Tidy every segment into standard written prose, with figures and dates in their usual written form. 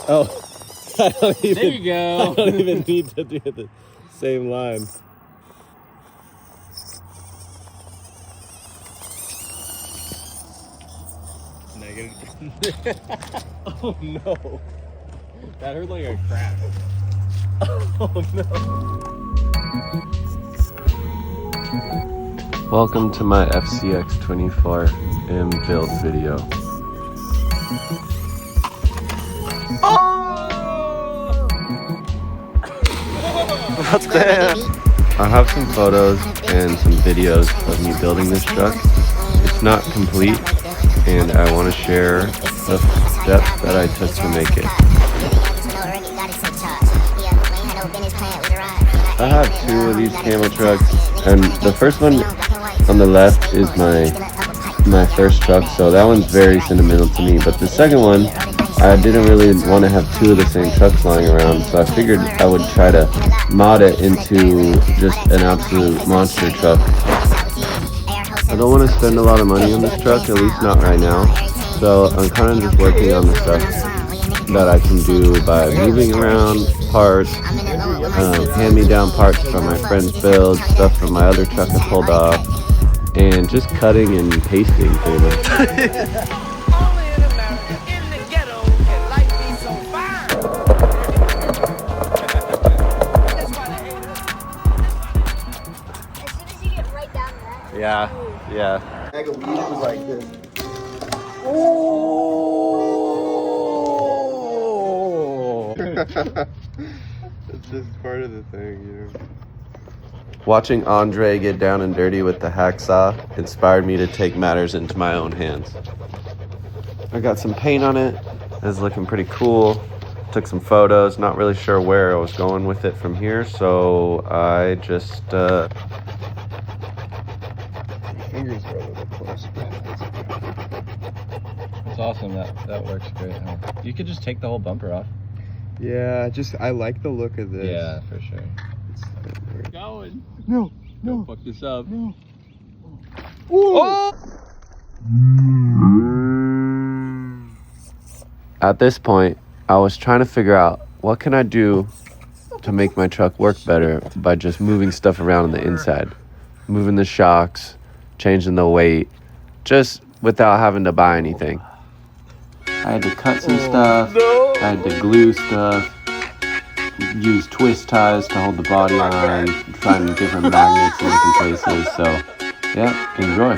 Oh, there you go. I don't even need to do the same line. Negative. Oh no. That hurt like a crap. Oh no. Welcome to my FCX24M build video. What's that? I have some photos and some videos of me building this truck. It's not complete, and I want to share the steps that I took to make it. I have two of these camel trucks, and the first one on the left is my first truck, so that one's very sentimental to me. But the second one, I didn't really want to have two of the same trucks lying around, so I figured I would try to mod it into just an absolute monster truck. I don't want to spend a lot of money on this truck, at least not right now, so I'm kind of just working on the stuff that I can do by moving around parts, hand-me-down parts from my friend's build, stuff from my other truck I pulled off, and just cutting and pasting pretty much. Yeah. Bag of weed was like this. Oh! It's just part of the thing, you know. Watching Andre get down and dirty with the hacksaw inspired me to take matters into my own hands. I got some paint on it. It's looking pretty cool. Took some photos, not really sure where I was going with it from here, so I just Fingers are a little close. It's awesome. That works great. Huh? You could just take the whole bumper off. Yeah, I like the look of this. Yeah, for sure. It's Going. no. Don't fuck this up. No. Oh! At this point, I was trying to figure out what can I do to make my truck work better by just moving stuff around on the inside. Moving the shocks, changing the weight, just without having to buy anything. I had to cut some stuff, I had to glue stuff, use twist ties to hold the body on, find different magnets in different places, so yeah, enjoy.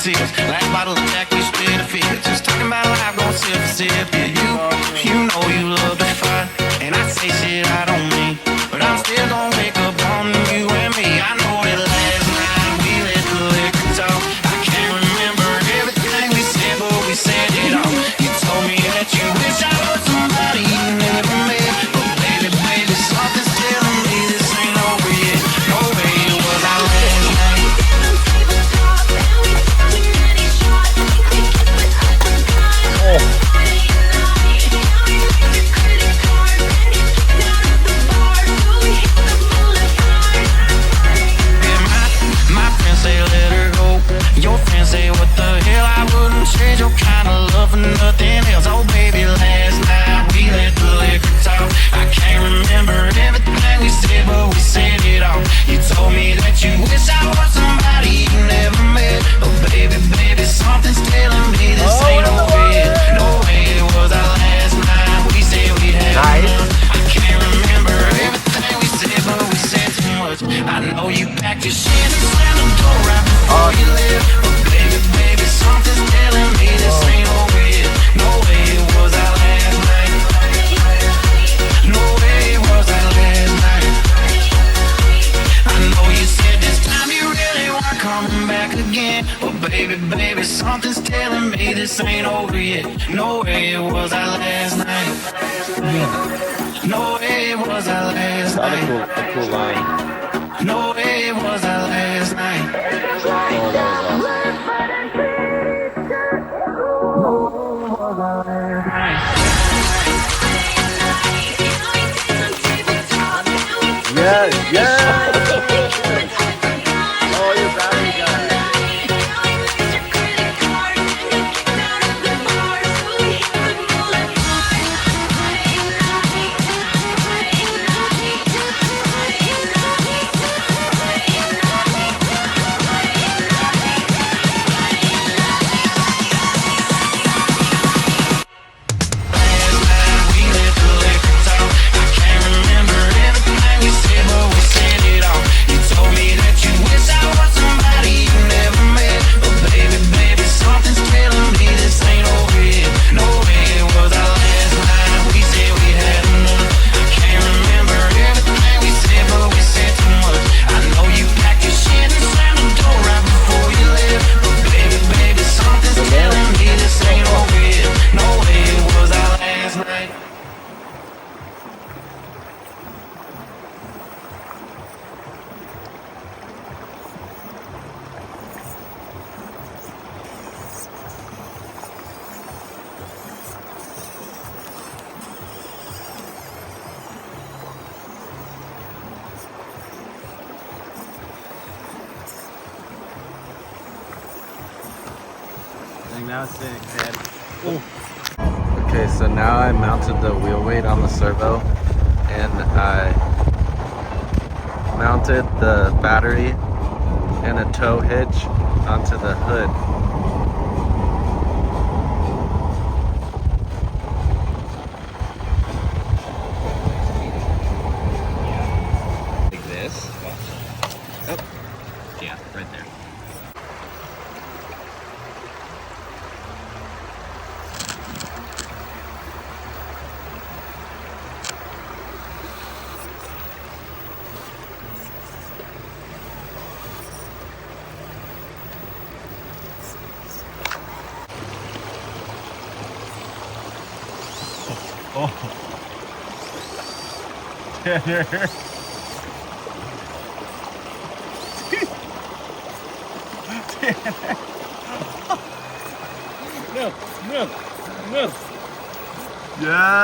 Last bottle of Jack, we split a fifth. Just talking about life, going sip for sip. Yeah, you know you love to fight, and I say shit I don't mean, but I'm still gonna wake up on you and me. I know that last night we let the liquor talk. I can't remember everything we said, but we said it all. You told me that you wish I was somebody you never met, but baby, something's telling me this ain't over yet. No way it was our last night. Your friends say what the hell, I wouldn't trade your kind of love for nothing else. Oh baby, last night we let the liquor talk. I can't remember everything we said, but we said it all. You told me that you wish I was somebody you never met. Oh baby, something's telling me this ain't over yet. No way it was our last night, we said we had enough. I can't remember everything we said, but we said too much. I know you packed your shit and slammed the door right before you left. But baby, something's telling me this ain't over yet. No way it was our last night. No way it was our last night. I know you said this time you really weren't coming back again. But baby, something's telling me this ain't over yet. No way it was our last night. No way was our last night. A cool line. No way was our last night. Oh, that was awesome. Yes, yes! Oh, your battery guy. Now sick, Dad. Okay, so now I mounted the wheel weight on the servo, and I mounted the battery and a tow hitch onto the hood. Like this. Oh. Yeah, right there. Oh. No, no, no. Yeah.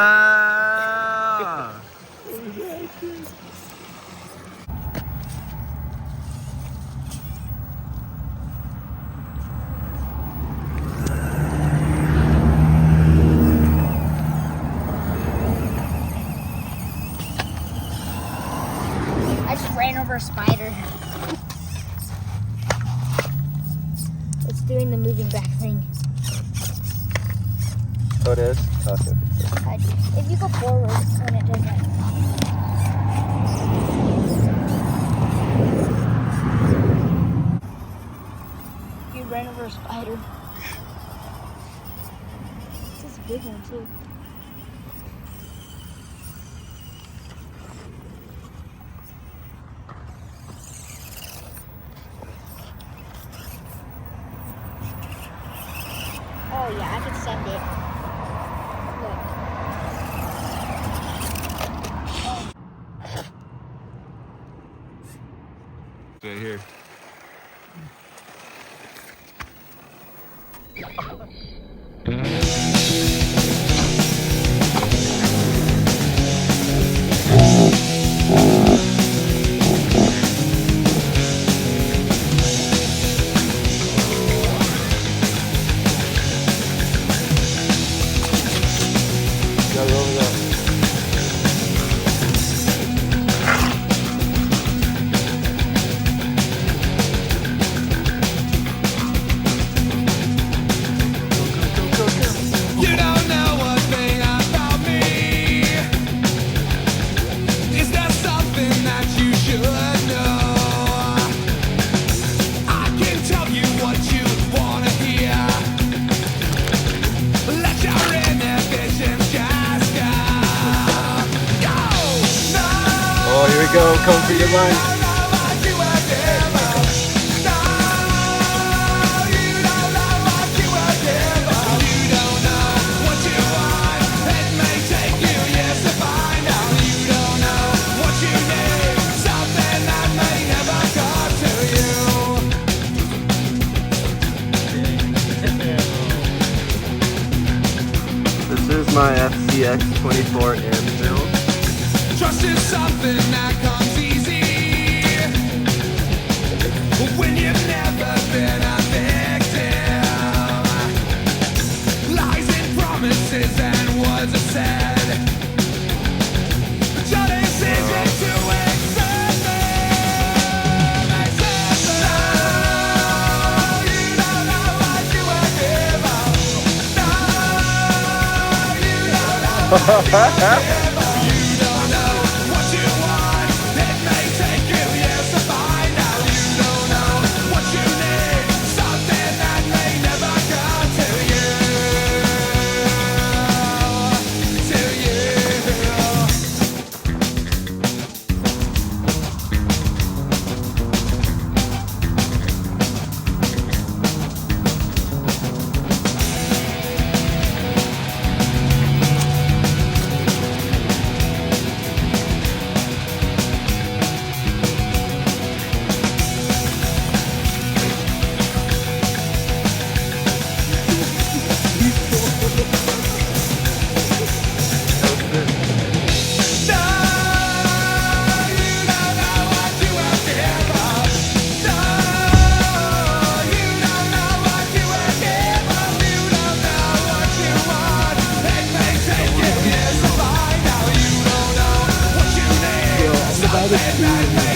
I just ran over a spider. It's doing the moving back thing. Oh, it is? Okay. If you go forward when it does that. You ran over a spider. This is a big one too. Oh yeah, I could send it. Look. Right here. Go, come for your line. What you want, it may take you years to find out. my FCX24M build. Trust is something that comes easy when you've never been a victim. Lies and promises and words are said, but your decision to accept them. Accept them. You don't know what you are given. No, you don't know what you are given. Bro, I'm about to